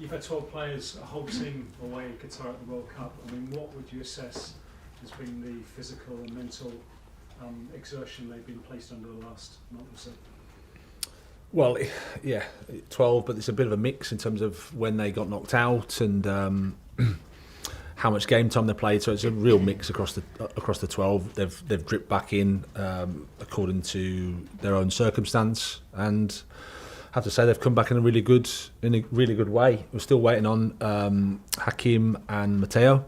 You've had 12 players, a whole team away in Qatar at the World Cup. I mean, what would you assess has been the physical and mental exertion they've been placed under the last month or so? Well, yeah, 12, but it's a bit of a mix in terms of when they got knocked out and how much game time they played. So it's a real mix across the 12. They've dripped back in according to their own circumstance, and I have to say they've come back in a really good way. We're still waiting on Hakim and Matteo.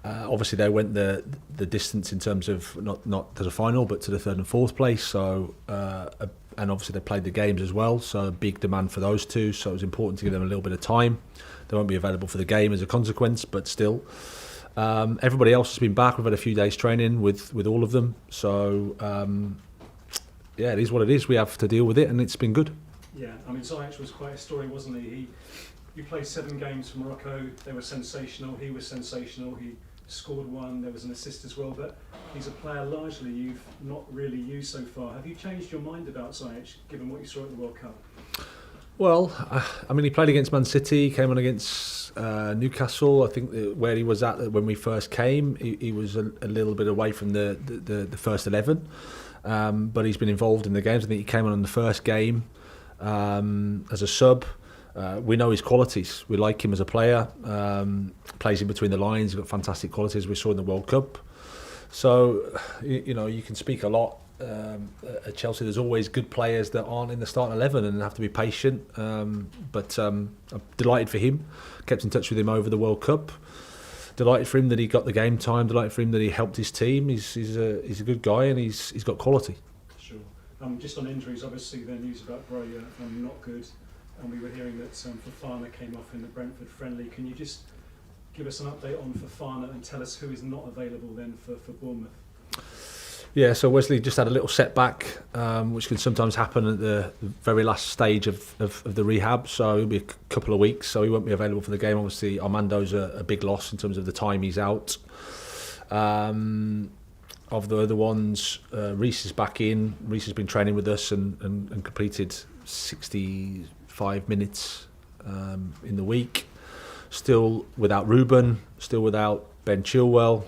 Obviously, they went the distance in terms of not to the final, but to the third and fourth place. So, and obviously they played the games as well. So, a big demand for those two. So, it was important to give them a little bit of time. They won't be available for the game as a consequence, but still, everybody else has been back. We've had a few days training with all of them. So, yeah, it is what it is. We have to deal with it, and it's been good. Yeah, I mean, Ziyech was quite a story, wasn't he? You played 7 games for Morocco. They were sensational. He was sensational. He scored 1. There was an assist as well. But he's a player largely you've not really used so far. Have you changed your mind about Ziyech, given what you saw at the World Cup? Well, I mean, he played against Man City. He came on against Newcastle. I think where he was at when we first came, he was a little bit away from the first 11. But he's been involved in the games. I think he came on in the first game as a sub. We know his qualities. We like him as a player. Plays in between the lines. He's got fantastic qualities we saw in the World Cup. So, you can speak a lot at Chelsea. There's always good players that aren't in the starting 11 and have to be patient. But I'm delighted for him. Kept in touch with him over the World Cup. Delighted for him that he got the game time. Delighted for him that he helped his team. He's a good guy and he's got quality. Sure. Just on injuries, obviously the news about Broja not good. And we were hearing that Fofana came off in the Brentford friendly. Can you just give us an update on Fofana and tell us who is not available then for Bournemouth? Yeah, so Wesley just had a little setback, which can sometimes happen at the very last stage of the rehab. So it'll be a couple of weeks, so he won't be available for the game. Obviously, Armando's a big loss in terms of the time he's out. Of the other ones, Reece is back in. Reece has been training with us and completed 65 minutes in the week. Still without Ruben, still without Ben Chilwell.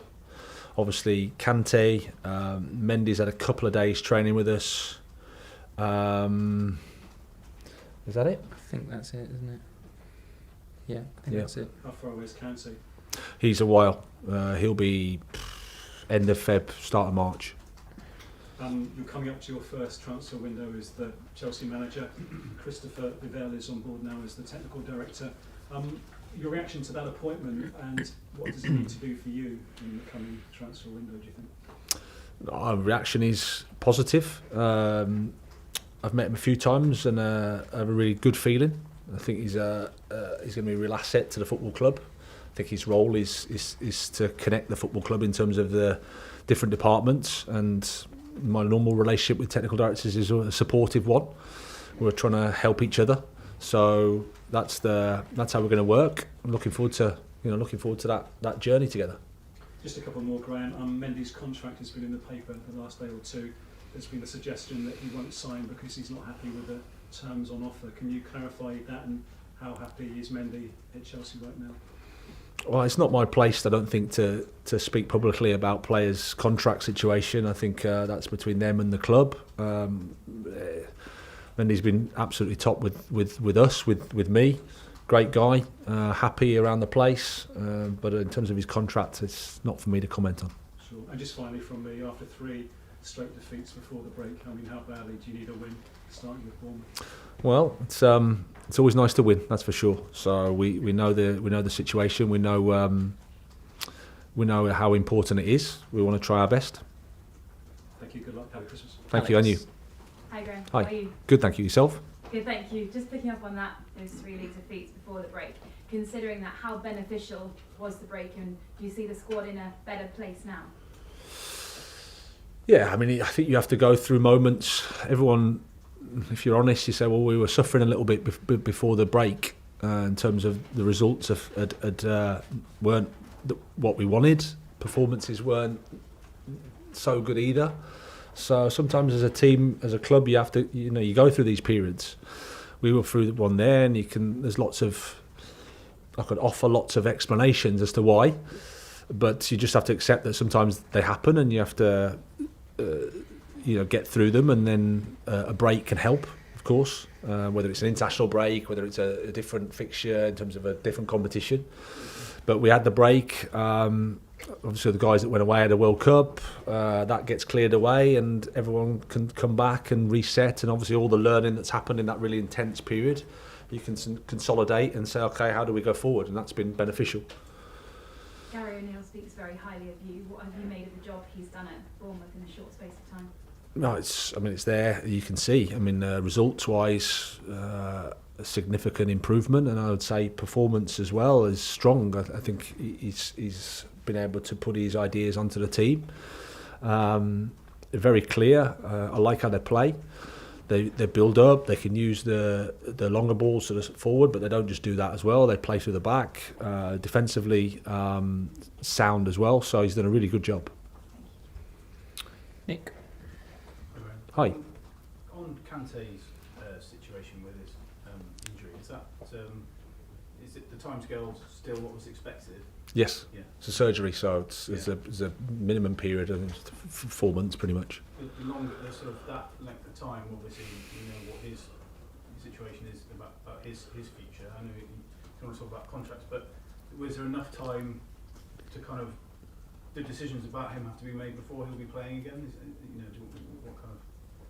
Obviously Kante, Mendy's had a couple of days training with us. Is that it? I think that's it, isn't it? Yeah, I think that's it. How far away is Kante? He's a while. He'll be end of Feb, start of March. You're coming up to your first transfer window as the Chelsea manager. Christopher Vivell is on board now as the technical director. Your reaction to that appointment and what does it need to do for you in the coming transfer window, do you think? Our reaction is positive. I've met him a few times and I have a really good feeling. I think he's going to be a real asset to the football club. I think his role is to connect the football club in terms of the different departments, and my normal relationship with technical directors is a supportive one. We're trying to help each other. So that's how we're going to work. I'm looking forward to that journey together. Just a couple more, Graham. Mendy's contract has been in the paper the last day or two. There's been a suggestion that he won't sign because he's not happy with the terms on offer. Can you clarify that, and how happy is Mendy at Chelsea right now? Well, it's not my place, I don't think, to speak publicly about players' contract situation. I think that's between them and the club. Mendy's been absolutely top with us, with me. Great guy, happy around the place. But in terms of his contract, it's not for me to comment on. Sure. And just finally from me, after 3 straight defeats before the break, I mean, how badly do you need a win starting with Bournemouth? Well, it's always nice to win, that's for sure. So we know the situation. We know how important it is. We want to try our best. Thank you. Good luck. Happy Christmas. Thank you, and you. Hi, Graham. Hi. How are you? Good, thank you. Yourself? Good, thank you. Just picking up on those 3 league defeats before the break. Considering that, how beneficial was the break, and do you see the squad in a better place now? Yeah, I mean, I think you have to go through moments. Everyone, if you're honest, you say, well, we were suffering a little bit before the break in terms of the results weren't what we wanted. Performances weren't so good either. So sometimes as a team, as a club, you have to, you go through these periods we were through one there, and there's I could offer lots of explanations as to why, but you just have to accept that sometimes they happen, and you have to get through them, and then a break can help, of course, whether it's an international break, whether it's a different fixture in terms of a different competition. But we had the break. Obviously, the guys that went away had a World Cup. That gets cleared away, and everyone can come back and reset. And obviously, all the learning that's happened in that really intense period, you can consolidate and say, okay, how do we go forward? And that's been beneficial. Gary O'Neill speaks very highly of you. What have you made of the job he's done at Bournemouth in a short space of time? No, it's there. You can see. Results-wise, a significant improvement, and I would say performance as well is strong. I think he's been able to put his ideas onto the team. Very clear. I like how they play. They build up. They can use the longer balls sort of forward, but they don't just do that as well. They play through the back. Defensively, sound as well. So he's done a really good job. Nick. Hi. On Kante's situation with his injury, is it the timescale still what was expected? Yes. Yeah. It's a surgery, so it's a minimum period of 4 months, pretty much. The longer, sort of that length of time, obviously, you know what his situation is about his future. I know you can also talk about contracts, but was there enough time to kind of the decisions about him have to be made before he'll be playing again? What kind of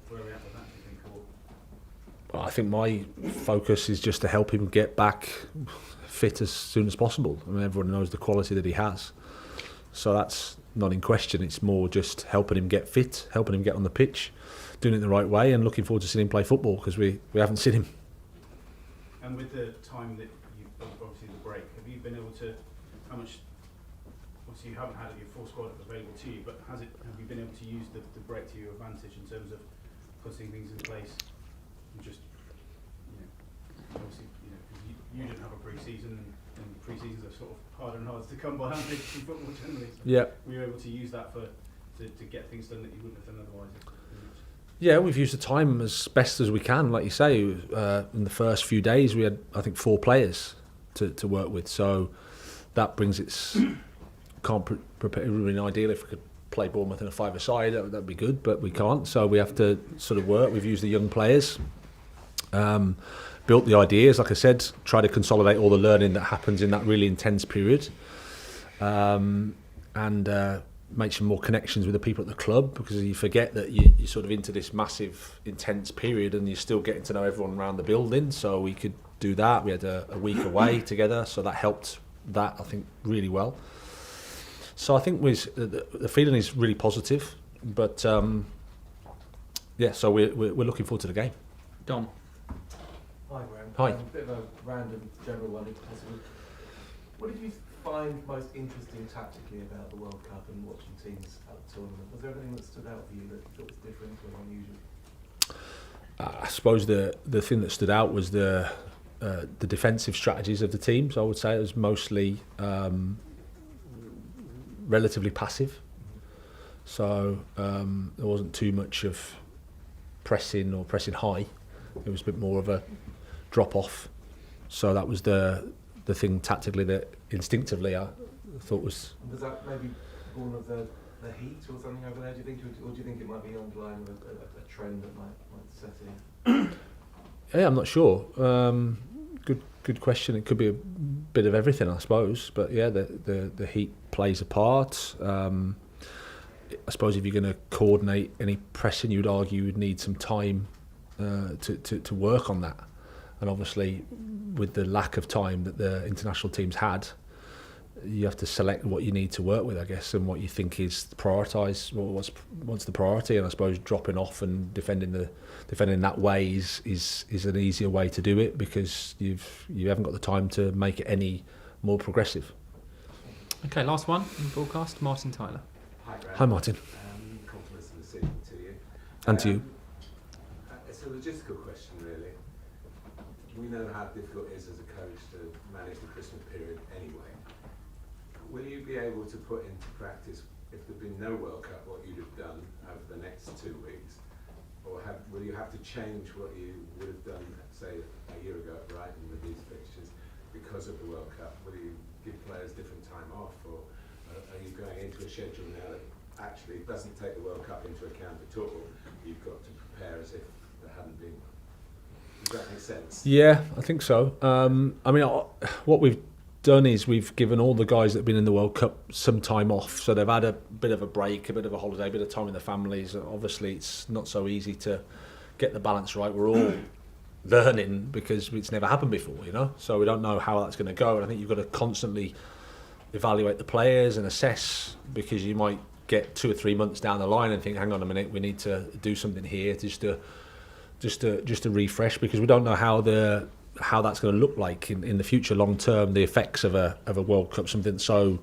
where are we at with that, do you think? Well, I think my focus is just to help him get back fit as soon as possible. I mean, everyone knows the quality that he has, so that's not in question. It's more just helping him get fit, helping him get on the pitch, doing it the right way, and looking forward to seeing him play football, because we haven't seen him. And with the time that you've obviously the break, have you been able to, how much, obviously you haven't had your full squad available to you, but have you been able to use the break to your advantage in terms of putting things in place and just, obviously, because you didn't have a pre-season, and pre-seasons are sort of harder and harder to come by, aren't they, in football generally? So Yeah. were you able to use that to get things done that you wouldn't have done otherwise? Yeah, we've used the time as best as we can. Like you say, in the first few days we had, I think, 4 players to work with. So that brings its... Can't prepare. It would have been ideal if we could play Bournemouth in a 5-a-side. That'd be good, but we can't. So we have to sort of work. We've used the young players. Built the ideas, like I said, try to consolidate all the learning that happens in that really intense period, and make some more connections with the people at the club, because you forget that you're sort of into this massive, intense period, and you're still getting to know everyone around the building. So we could do that. We had a week away together, so that helped that, I think, really well. So I think the feeling is really positive, but so we're looking forward to the game. Dom. Hi, Graham. Hi. A bit of a random general one, if possible. What did you find most interesting tactically about the World Cup and watching teams at the tournament? Was there anything that stood out for you that you thought was different or unusual? I suppose the thing that stood out was the defensive strategies of the teams. I would say it was mostly relatively passive. So there wasn't too much of pressing or pressing high. It was a bit more of a drop off. So that was the thing tactically that instinctively I thought was. Was that maybe born of the heat or something over there? Do you think, or do you think it might be underlying a trend that might set in? Yeah, I'm not sure. Good question. It could be a bit of everything, I suppose. But yeah, the heat plays a part. I suppose if you're going to coordinate any pressing, you'd argue you would need some time to work on that. And obviously, with the lack of time that the international teams had, you have to select what you need to work with, I guess, and what you think is prioritised. What's the priority? And I suppose dropping off and defending that way is an easier way to do it, because you haven't got the time to make it any more progressive. Okay, last one in the broadcast, Martin Tyler. Hi, Graham. Hi, Martin. Compliments of the season to you. And to you. It's a logistical question, really. We know how difficult it is as a coach to manage the Christmas period anyway. Will you be able to put into practice, if there'd been no World Cup, what you'd have done over the next 2 weeks, or will you have to change what you would have done, say, a year ago at Brighton with these fixtures because of the World Cup? Will you give players different time off, or are you going into a schedule now that actually doesn't take the World Cup into account at all? You've got to prepare as if there hadn't been one. Does that make sense? Yeah, I think so. I mean, what we've done is we've given all the guys that have been in the World Cup some time off, so they've had a bit of a break, a bit of a holiday, a bit of time with their families. Obviously, it's not so easy to get the balance right. We're all learning because it's never happened before, you know. So we don't know how that's going to go, and I think you've got to constantly evaluate the players and assess, because you might get 2 or 3 months down the line and think, hang on a minute, we need to do something here just to refresh, because we don't know how that's going to look like in the future, long term, the effects of a World Cup, something so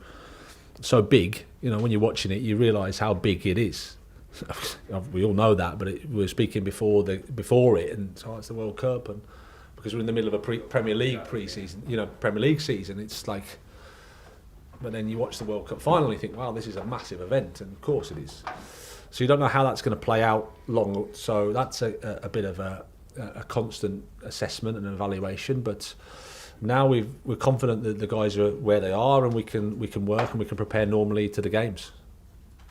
big. You know, when you're watching it, you realise how big it is. We all know that, but we were speaking before it, and so it's the World Cup, and because we're in the middle of a Premier League pre-season, you know, Premier League season, it's like. But then you watch the World Cup final and you think, wow, this is a massive event, and of course it is. So you don't know how that's going to play out long. So that's a bit of a constant assessment and evaluation. But now we're confident that the guys are where they are, and we can work and we can prepare normally to the games.